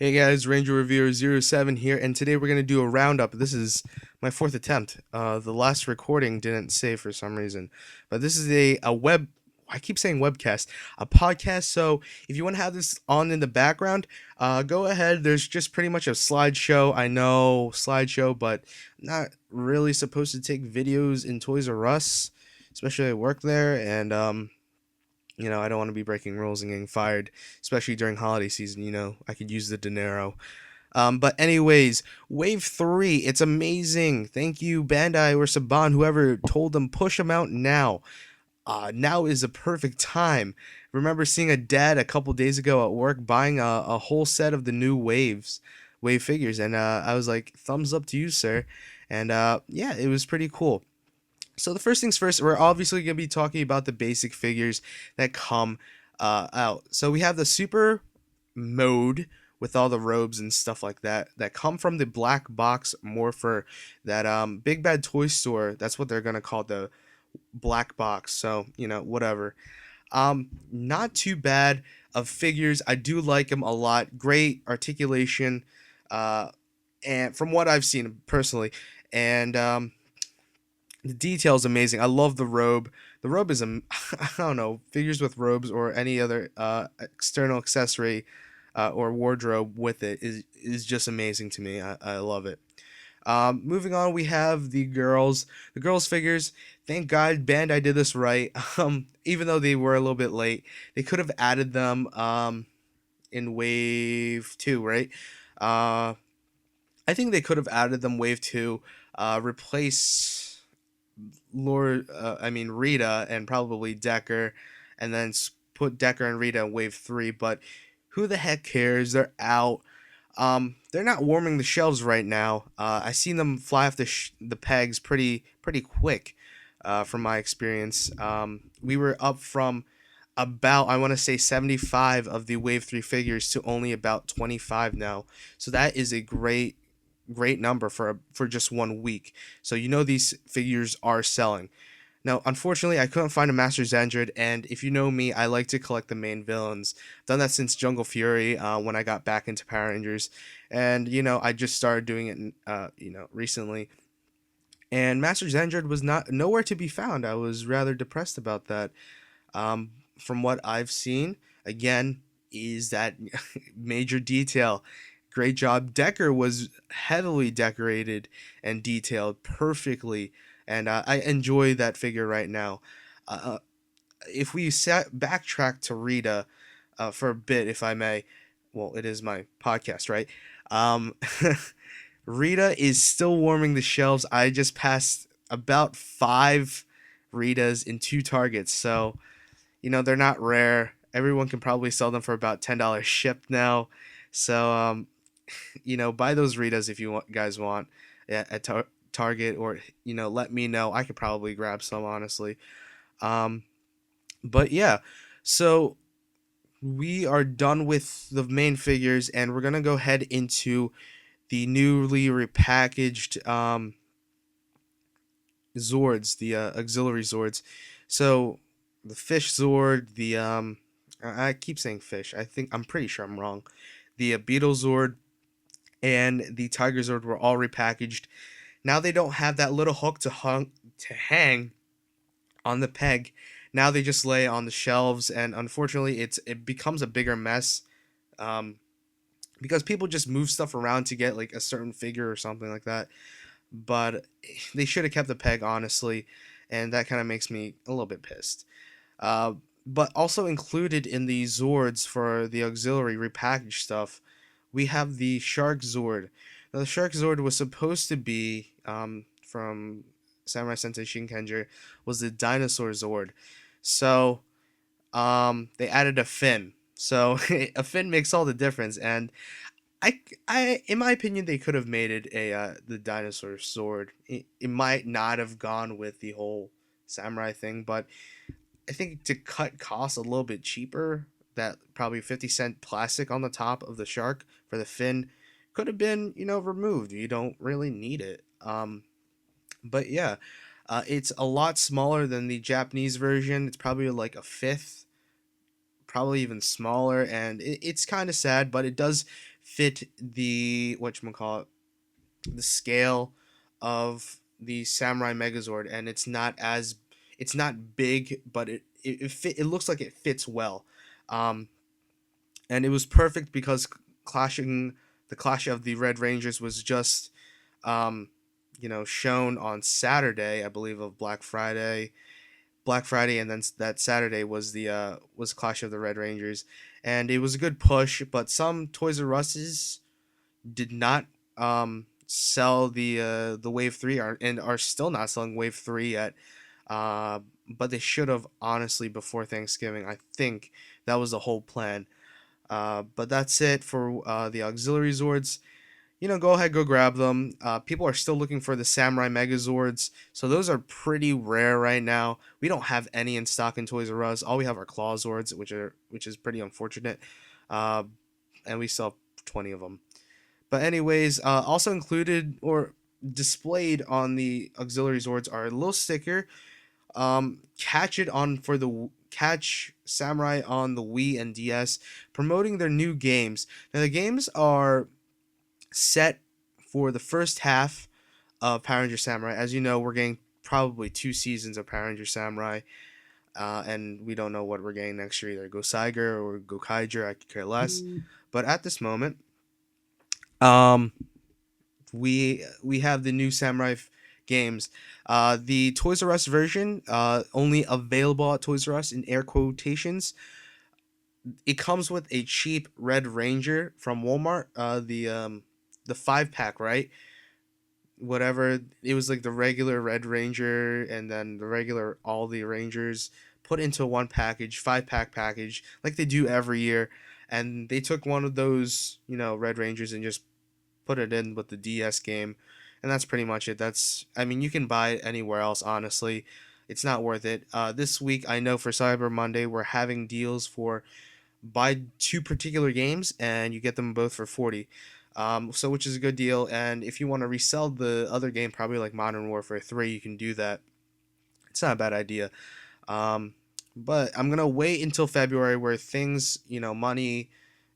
Hey guys, Ranger Reviewer 07 here, and today we're going to do a roundup. This is my fourth attempt. The last recording didn't save for some reason, but this is a web, I keep saying webcast, a podcast. So if you want to have this on in the background, go ahead. There's just pretty much a slideshow. I know, slideshow, but not really supposed to take videos in Toys R Us, especially I work there, and I don't want to be breaking rules and getting fired, especially during holiday season. I could use the dinero. But anyways, Wave 3, it's amazing. Thank you, Bandai or Saban, whoever told them push them out now. Now is a perfect time. Remember seeing a dad a couple days ago at work buying a whole set of the new wave figures, and I was like, thumbs up to you, sir. And yeah, it was pretty cool. So the first things first, we're obviously going to be talking about the basic figures that come out. So we have the super mode with all the robes and stuff like that come from the black box Morpher that Big Bad Toy Store. That's what they're going to call the black box. So whatever. Not too bad of figures. I do like them a lot. Great articulation, and from what I've seen personally, and the detail is amazing. I love the robe. The robe is I don't know, figures with robes or any other external accessory or wardrobe with it is just amazing to me. I love it. Moving on, we have the girls. The girls figures. Thank God Bandai did this right. Even though they were a little bit late, they could have added them in Wave 2, right? Uh, I think they could have added them Wave 2. Replace Rita and probably Decker, and then put Decker and Rita in Wave 3. But who the heck cares? They're out. They're not warming the shelves right now. I seen them fly off the pegs pretty quick, from my experience. We were up from about, I want to say, 75 of the Wave 3 figures to only about 25 now. So that is a great number for just 1 week. So these figures are selling. Now, unfortunately, I couldn't find a Master Xandred, and if you know me, I like to collect the main villains. I've done that since Jungle Fury, when I got back into Power Rangers, and I just started doing it, recently. And Master Xandred was not nowhere to be found. I was rather depressed about that. From what I've seen, again, is that major detail. Great job. Decker was heavily decorated and detailed perfectly, and I enjoy that figure right now. Uh, if we backtrack to Rita for a bit, if I may, well, it is my podcast, right? Um, Rita is still warming the shelves. I just passed about 5 Ritas in 2 Targets, so they're not rare. Everyone can probably sell them for about $10 shipped now. So buy those Ritas if you guys want at Target, or let me know. I could probably grab some, honestly. Um, but yeah, so we are done with the main figures, and we're gonna go ahead into the newly repackaged Zords, the auxiliary Zords. So the Fish Zord, the I keep saying fish. I'm pretty sure I'm wrong. The Beetle Zord and the Tiger Zord were all repackaged. Now they don't have that little hook to hang on the peg. Now they just lay on the shelves, and unfortunately, it becomes a bigger mess. Um, because people just move stuff around to get like a certain figure or something like that. But they should have kept the peg, honestly, and that kind of makes me a little bit pissed. Uh, but also included in the Zords for the auxiliary repackaged stuff, we have the Shark Zord. Now, the Shark Zord was supposed to be, from Samurai Sensei Shinkenger, was the Dinosaur Zord. So they added a fin. So a fin makes all the difference, and in my opinion, they could have made it the dinosaur sword. It might not have gone with the whole samurai thing, but I think to cut costs a little bit cheaper, that probably 50-cent plastic on the top of the shark for the fin could have been removed. You don't really need it. But yeah, it's a lot smaller than the Japanese version. It's probably like a fifth, probably even smaller, and it's kind of sad, but it does fit the whatchamacallit, the scale of the Samurai Megazord, and it's not big, but it looks like it fits well. Um, and it was perfect because clashing the clash of the Red Rangers was just um, shown on Saturday, I believe, of Black Friday, and then that Saturday was the was Clash of the Red Rangers, and it was a good push. But some Toys R Us's did not sell the Wave 3, and are still not selling Wave 3 yet. But they should have, honestly, before Thanksgiving. I think that was the whole plan. But that's it for the auxiliary Zords. Go ahead, go grab them. People are still looking for the Samurai Megazords, so those are pretty rare right now. We don't have any in stock in Toys R Us. All we have are Claw Zords, which is pretty unfortunate. Uh, and we still have 20 of them. But anyways, also included or displayed on the auxiliary Zords are a little sticker. Catch Samurai on the Wii and DS, promoting their new games. Now the games are set for the first half of Power Ranger Samurai. As you know, we're getting probably 2 seasons of Power Ranger Samurai, and we don't know what we're getting next year, either Gosaiger or Gokaiger. I could care less. But at this moment, um, we have the new Samurai games. The Toys R Us version, only available at Toys R Us in air quotations. It comes with a cheap Red Ranger from Walmart. The 5 pack, right? Whatever, it was like the regular Red Ranger and then the regular all the Rangers put into one package, 5 pack package, like they do every year. And they took one of those, Red Rangers and just put it in with the DS game, and that's pretty much it. I mean, you can buy it anywhere else. Honestly, it's not worth it. This week, I know for Cyber Monday, we're having deals for buy 2 particular games and you get them both for 40. So which is a good deal. And if you want to resell the other game, probably like Modern Warfare 3, you can do that. It's not a bad idea. Um, but I'm gonna wait until February where things, money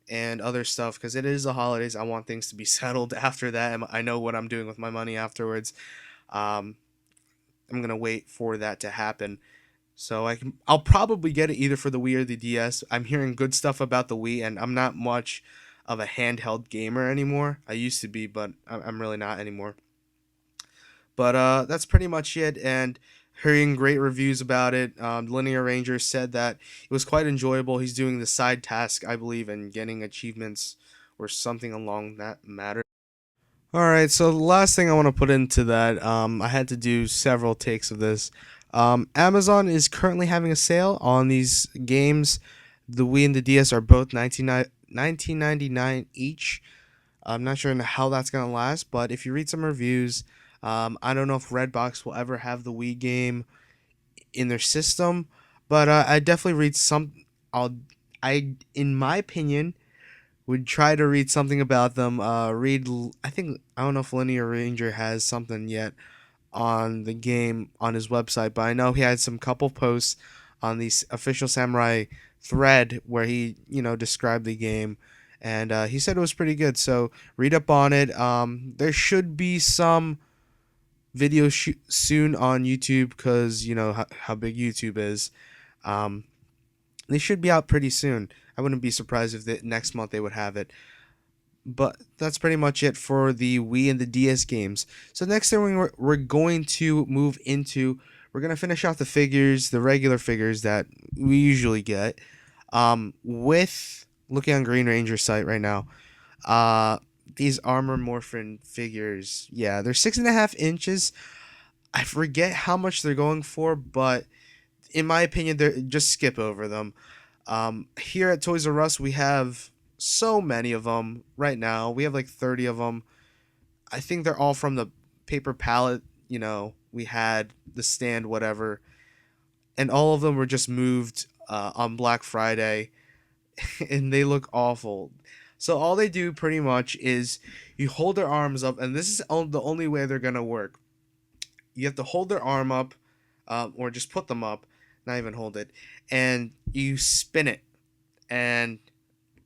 and other stuff, because it is the holidays. I want things to be settled after that, and I know what I'm doing with my money afterwards. Um, I'm gonna wait for that to happen. So I'll probably get it either for the Wii or the DS. I'm hearing good stuff about the Wii, and I'm not much of a handheld gamer anymore. I used to be, but I'm really not anymore. But that's pretty much it. And hearing great reviews about it. Linear Ranger said that it was quite enjoyable. He's doing the side task, I believe, and getting achievements or something along that matter. All right, so the last thing I want to put into that, I had to do several takes of this. Amazon is currently having a sale on these games. The Wii and the DS are both 19.99 each. I'm not sure how that's gonna last, but if you read some reviews, I don't know if Redbox will ever have the Wii game in their system, but I definitely read some. In my opinion, would try to read something about them. I think I don't know if Linear Ranger has something yet on the game on his website, but I know he had some couple posts on the official Samurai thread where he described the game, and he said it was pretty good. So read up on it. There should be some video soon on YouTube because you know how big YouTube is. Um, they should be out pretty soon. I wouldn't be surprised if next month they would have it. But that's pretty much it for the Wii and the DS games. So next thing we're going to move into, we're going to finish off the figures, the regular figures that we usually get. With looking on Green Ranger site right now, these Armor Morphin figures, yeah, they're 6.5 inches. I forget how much they're going for, but in my opinion, they're just skip over them. Here at Toys R Us, we have so many of them right now. We have like 30 of them. I think they're all from the paper palette. We had the stand, whatever, and all of them were just moved on Black Friday, and they look awful. So all they do pretty much is you hold their arms up, and this is the only way they're gonna work. You have to hold their arm up, or just put them up, not even hold it, and you spin it, and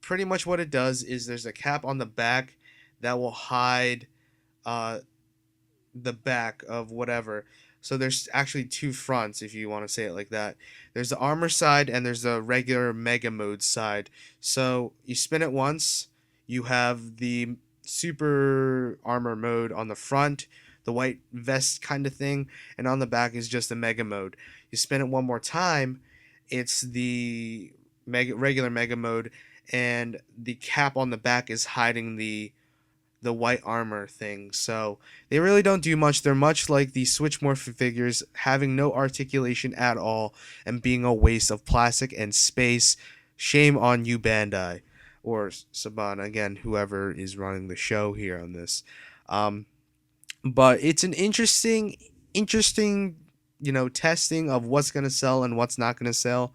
pretty much what it does is there's a cap on the back that will hide uh, the back of whatever. So there's actually two fronts, if you want to say it like that. There's the armor side and there's the regular mega mode side. So you spin it once, you have the super armor mode on the front, the white vest kind of thing, and on the back is just the mega mode. You spin it one more time, it's the regular mega mode, and the cap on the back is hiding the white armor thing. So they really don't do much. They're much like the Switch Morphin figures, having no articulation at all and being a waste of plastic and space. Shame on you, Bandai. Or Saban, again, whoever is running the show here on this. Um, but it's an interesting, testing of what's going to sell and what's not going to sell.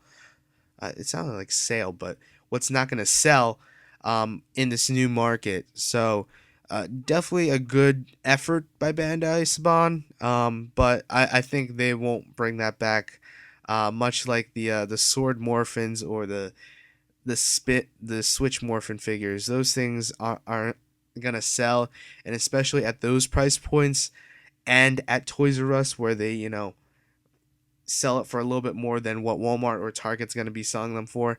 It sounded like sale, but what's not going to sell in this new market. So definitely a good effort by Bandai Saban, but I think they won't bring that back. Much like the Sword Morphins or the Switch Morphin figures, those things aren't gonna sell, and especially at those price points and at Toys R Us where they sell it for a little bit more than what Walmart or Target's gonna be selling them for.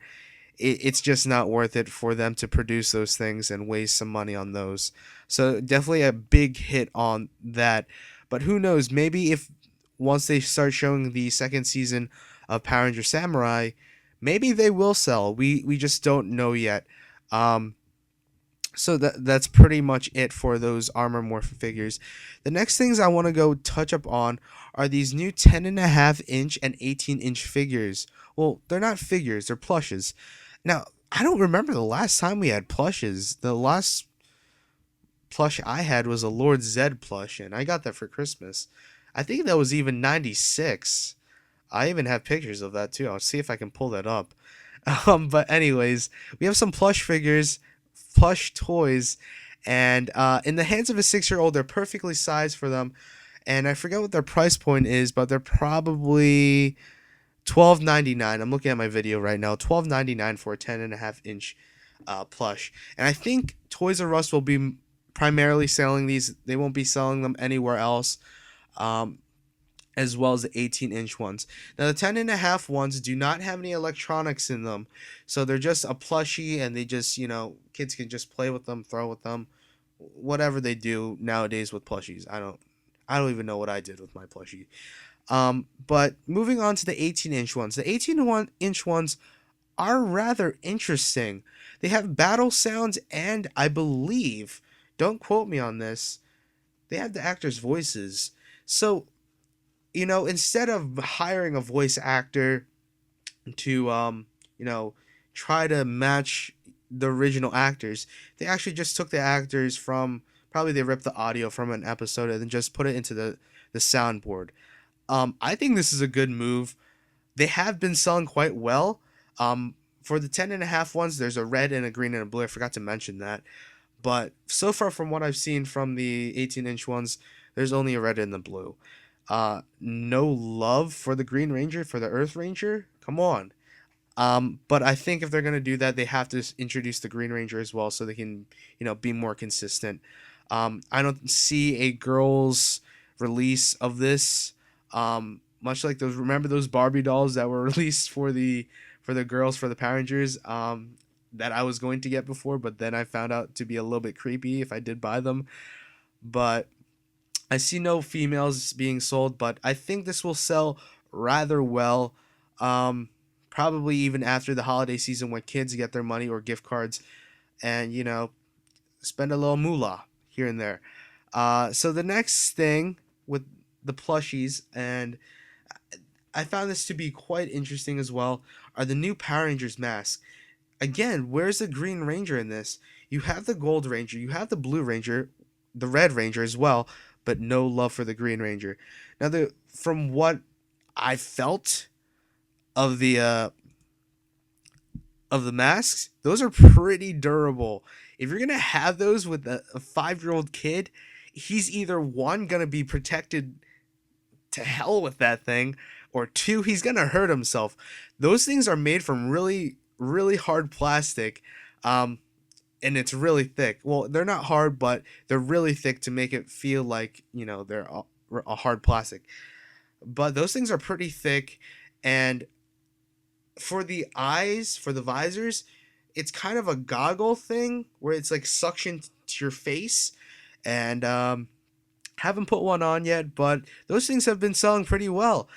It's just not worth it for them to produce those things and waste some money on those. So definitely a big hit on that. But who knows? Maybe if once they start showing the second season of Power Ranger Samurai, maybe they will sell. We just don't know yet. So that's pretty much it for those Armor Morphin figures. The next things I want to go touch up on are these new 10.5-inch and 18-inch figures. Well, they're not figures, they're plushes. Now, I don't remember the last time we had plushes. The last plush I had was a Lord Zed plush, and I got that for Christmas. I think that was even 96. I even have pictures of that too. I'll see if I can pull that up. But anyways, we have some plush figures, Plush Toys, and in the hands of a 6-year-old, they're perfectly sized for them. And I forget what their price point is, but they're probably $12.99. I'm looking at my video right now. $12.99 for a 10.5-inch plush. And I think Toys R Us will be primarily selling these. They won't be selling them anywhere else. As well as the 18-inch ones. Now the 10.5 ones do not have any electronics in them, so they're just a plushie, and they just kids can just play with them, throw with them, whatever they do nowadays with plushies. I don't even know what I did with my plushie. But moving on to the 18-inch ones. The 18-inch ones are rather interesting. They have battle sounds, and I believe, don't quote me on this, they have the actors' voices. So instead of hiring a voice actor to, try to match the original actors, they actually just took the actors from, probably they ripped the audio from an episode and then just put it into the soundboard. I think this is a good move. They have been selling quite well. For the 10.5 ones, there's a red and a green and a blue. I forgot to mention that. But so far from what I've seen from the 18-inch ones, there's only a red and the blue. No love for the Green Ranger, for the Earth Ranger. Come on. But I think if they're gonna do that, they have to introduce the Green Ranger as well, so they can, be more consistent. I don't see a girls' release of this. Much like those. Remember those Barbie dolls that were released for the girls for the Power Rangers. That I was going to get before, but then I found out to be a little bit creepy if I did buy them. But I see no females being sold, but I think this will sell rather well. Probably even after the holiday season when kids get their money or gift cards and, spend a little moolah here and there. So the next thing with the plushies, and I found this to be quite interesting as well, are the new Power Rangers masks. Again, where's the Green Ranger in this? You have the Gold Ranger, you have the Blue Ranger, the Red Ranger as well, but no love for the Green Ranger. Now, from what I felt of the masks, those are pretty durable. If you're gonna have those with a 5-year-old kid, he's either one gonna be protected to hell with that thing, or two, he's gonna hurt himself. Those things are made from really, really hard plastic. Um, and it's really thick. Well, they're not hard, but they're really thick to make it feel like they're a hard plastic. But those things are pretty thick, and for the eyes, for the visors, it's kind of a goggle thing where it's like suction to your face, and haven't put one on yet, but those things have been selling pretty well.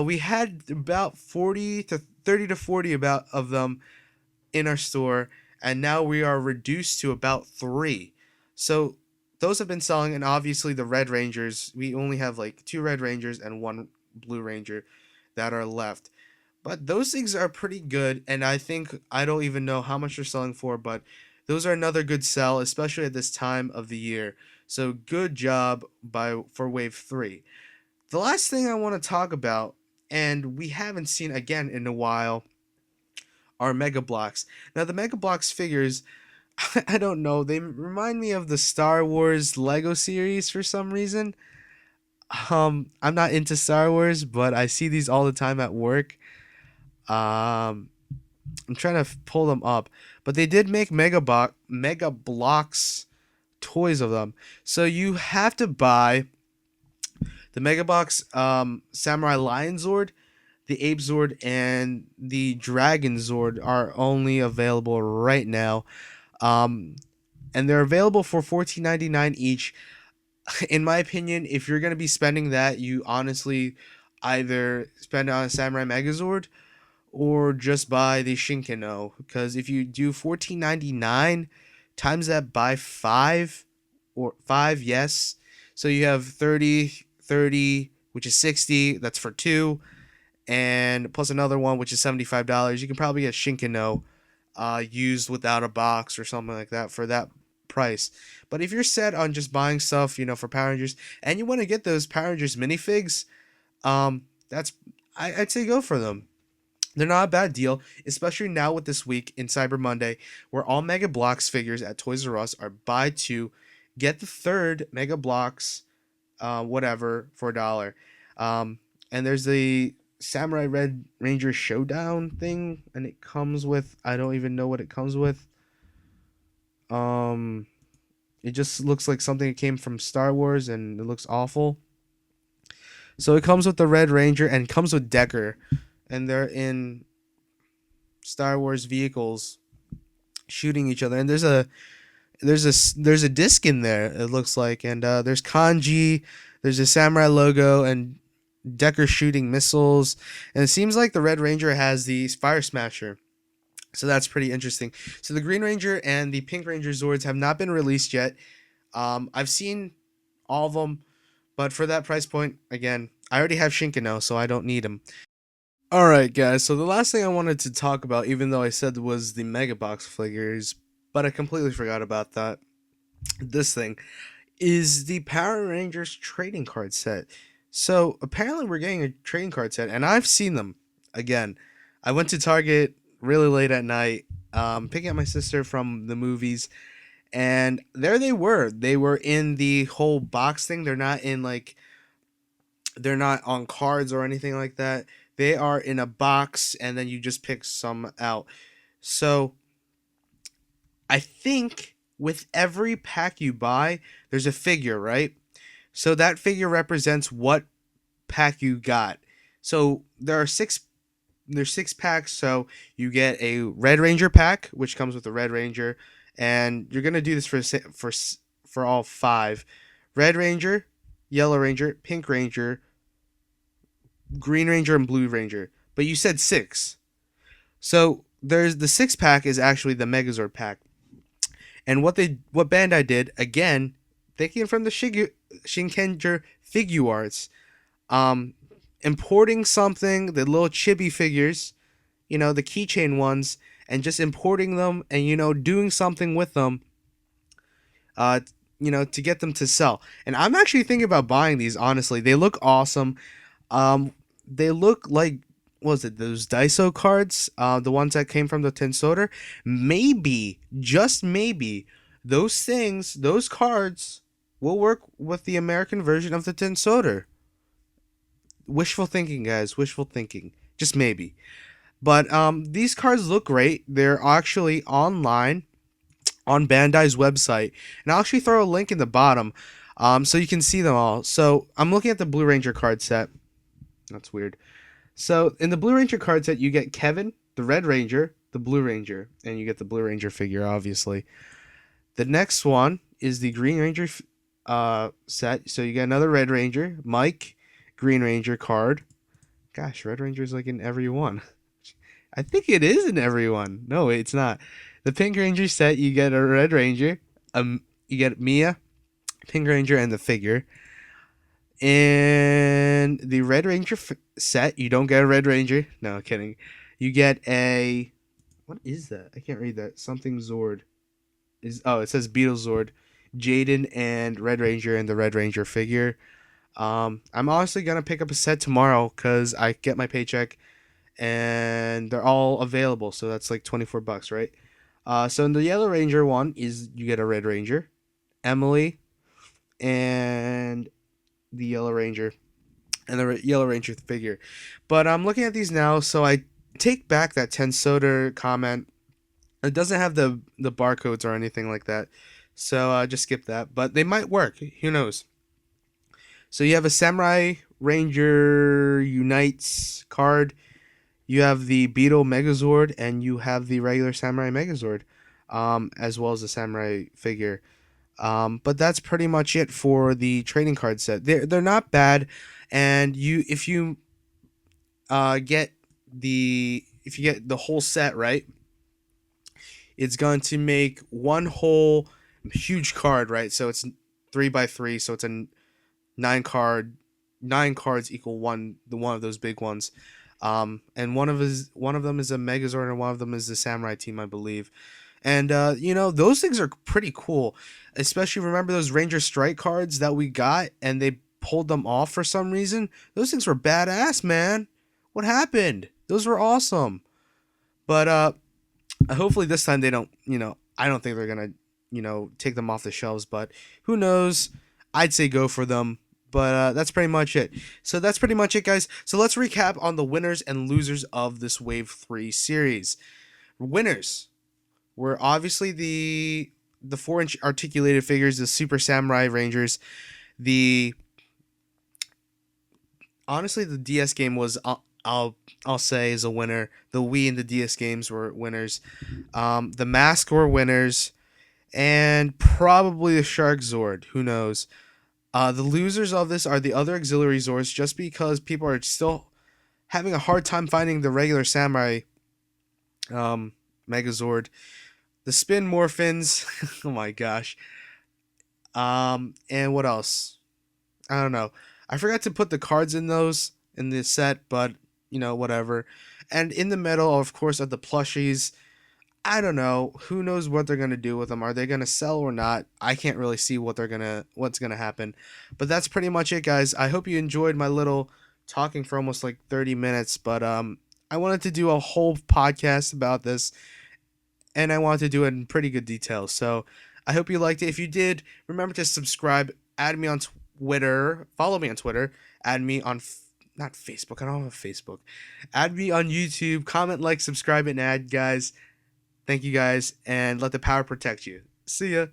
We had about 40 to 30 to 40 about of them in our store, and now we are reduced to about 3. So those have been selling, and obviously the Red Rangers, we only have like 2 Red Rangers and 1 Blue Ranger that are left. But those things are pretty good, and I think I don't even know how much they're selling for, but those are another good sell, especially at this time of the year. So good job for Wave 3. The last thing I want to talk about, and we haven't seen again in a while, are Mega Bloks. Now the Mega Bloks figures, I don't know, they remind me of the Star Wars Lego series for some reason. I'm not into Star Wars, but I see these all the time at work. Um, I'm trying to pull them up, but they did make Mega Bloks toys of them. So you have to buy the Mega Bloks Samurai Lion Zord, the Ape Zord, and the Dragon Zord are only available right now. Um, and they're available for $14.99 each. In my opinion, if you're gonna be spending that, you honestly either spend it on a Samurai Megazord or just buy the Shinkano. Because if you do $14.99 times that by 5 or 5, yes. So you have 30, which is 60. That's for 2, and plus another one which is $75. You can probably get Shinkano used without a box or something like that for that price. But if you're set on just buying stuff, for Power Rangers, and you want to get those Power Rangers minifigs, that's I'd say go for them. They're not a bad deal, especially now with this week in Cyber Monday, where all Mega Bloks figures at Toys R Us are buy 2, get the third Mega Bloks, whatever, for $1. And there's the Samurai Red Ranger Showdown thing, and it comes with, I don't even know what it comes with. Um, it just looks like something that came from Star Wars, and it looks awful. So it comes with the Red Ranger and comes with Decker, and they're in Star Wars vehicles shooting each other. And there's a disc in there, it looks like, and there's kanji, there's a samurai logo, and Decker shooting missiles, and it seems like the Red Ranger has the Fire Smasher. So that's pretty interesting. So the Green Ranger and the Pink Ranger Zords have not been released yet. I've seen all of them, but for that price point, again, I already have Shinkano, so I don't need them. All right, guys. So the last thing I wanted to talk about, even though I said was the Mega Box figures, but I completely forgot about that. This thing is the Power Rangers trading card set. So apparently we're getting a trading card set, and I've seen them. Again, I went to Target really late at night, picking up my sister from the movies, and there they were. They were in the whole box thing. They're not on cards or anything like that. They are in a box, and then you just pick some out. So I think with every pack you buy, there's a figure, right? So that figure represents what pack you got. So there's 6 packs, so you get a Red Ranger pack, which comes with a Red Ranger, and you're gonna do this for all 5: Red Ranger, Yellow Ranger, Pink Ranger, Green Ranger, and Blue Ranger. But you said 6, so there's the 6 pack is actually the Megazord pack. And what Bandai did, again, taking from the Shinkenger Figure Arts, um, importing something, the little chibi figures, the keychain ones, and just importing them and doing something with them, uh, to get them to sell. And I'm actually thinking about buying these. Honestly, they look awesome. Um, they look like, what was it, those Daiso cards, the ones that came from the tin soda. Maybe, just maybe, those cards will work with the American version of the tin soda. Wishful thinking, guys. Wishful thinking. Just maybe. But these cards look great. They're actually online on Bandai's website, and I'll actually throw a link in the bottom, so you can see them all. So I'm looking at the Blue Ranger card set. That's weird. So in the Blue Ranger card set, you get Kevin, the Red Ranger, the Blue Ranger, and you get the Blue Ranger figure, obviously. The next one is the Green Ranger set. So you get another Red Ranger, Mike, Green Ranger card. Gosh, Red Ranger is like in every one. I think it is in every one. No, it's not. The Pink Ranger set, you get a Red Ranger, you get Mia, Pink Ranger, and the figure. In the Red Ranger set, you don't get a Red Ranger. No, kidding. You get a, what is that? I can't read that. Something Zord. It says Beetle Zord, Jaden, and Red Ranger, and the Red Ranger figure. I'm honestly gonna pick up a set tomorrow because I get my paycheck, and they're all available. So that's like $24, right? So in the Yellow Ranger one is you get a Red Ranger, Emily, and the Yellow Ranger, and the Yellow Ranger figure. But I'm looking at these now, so I take back that Tensoder comment. It doesn't have the barcodes or anything like that, so just skip that. But they might work. Who knows? So you have a Samurai Ranger Unites card. You have the Beetle Megazord, and you have the regular Samurai Megazord, as well as the Samurai figure. But that's pretty much it for the trading card set. They're not bad, and if you get the whole set, right, it's going to make one whole huge card, right? So it's 3x3, so it's a nine cards equal one of those big ones. And one of them is a Megazord, and one of them is the Samurai team, I believe. And those things are pretty cool. Especially remember those Ranger Strike cards that we got and they pulled them off for some reason? Those things were badass, man. What happened? Those were awesome. But hopefully this time they don't, I don't think they're going to, take them off the shelves, but who knows? I'd say go for them. But that's pretty much it. So that's pretty much it, guys. So let's recap on the winners and losers of this Wave 3 series. Winners were obviously the 4-inch articulated figures, the Super Samurai Rangers. Honestly, the DS game was, I'll say, is a winner. The Wii and the DS games were winners. The Mask were winners, and probably the Shark Zord. Who knows? The losers of this are the other auxiliary Zords, just because people are still having a hard time finding the regular Samurai Megazord. The Spin Morphins. Oh my gosh. And what else? I don't know. I forgot to put the cards in the set, but whatever. And in the middle, of course, are the plushies. I don't know. Who knows what they're gonna do with them? Are they gonna sell or not? I can't really see what's gonna happen. But that's pretty much it, guys. I hope you enjoyed my little talking for almost like 30 minutes. But I wanted to do a whole podcast about this, and I wanted to do it in pretty good detail. So I hope you liked it. If you did, remember to subscribe, add me on Twitter, follow me on Twitter, add me on not Facebook. I don't have a Facebook. Add me on YouTube. Comment, like, subscribe, and add, guys. Thank you, guys, and let the power protect you. See ya.